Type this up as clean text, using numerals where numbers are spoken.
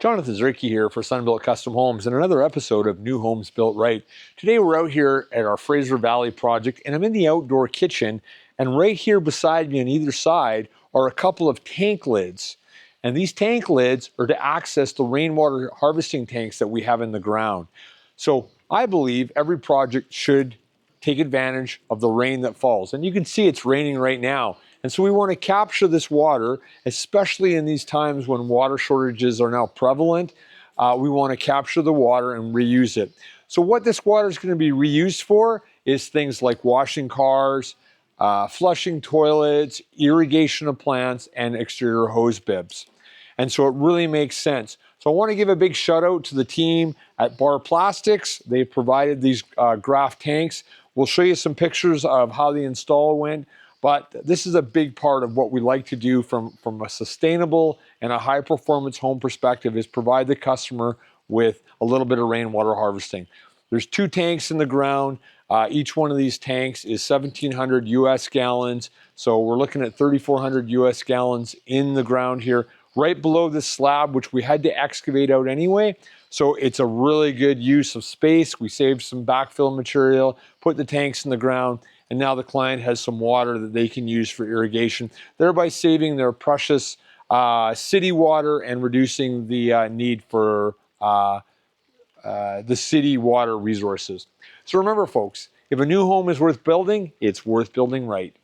Jonathan Zerke here for Sonbuilt Custom Homes and another episode of New Homes Built Right. Today we're out here at our Fraser Valley project and I'm in the outdoor kitchen, and right here beside me on either side are a couple of tank lids. And these tank lids are to access the rainwater harvesting tanks that we have in the ground. So I believe every project should take advantage of the rain that falls. And you can see it's raining right now. And so we want to capture this water, especially in these times when water shortages are now prevalent. We want to capture the water and reuse it. So what this water is going to be reused for is things like washing cars, flushing toilets, irrigation of plants, and exterior hose bibs. And so it really makes sense. So I want to give a big shout out to the team at Bar Plastics. They provided these graph tanks. We'll show you some pictures of how the install went, but this is a big part of what we like to do from a sustainable and a high performance home perspective, is provide the customer with a little bit of rainwater harvesting. There's 2 tanks in the ground. Each one of these tanks is 1,700 US gallons. So we're looking at 3,400 US gallons in the ground here, right below this slab, which we had to excavate out anyway. So it's a really good use of space. We saved some backfill material, put the tanks in the ground, and now the client has some water that they can use for irrigation, thereby saving their precious city water and reducing the need for the city water resources. So remember, folks, if a new home is worth building, it's worth building right.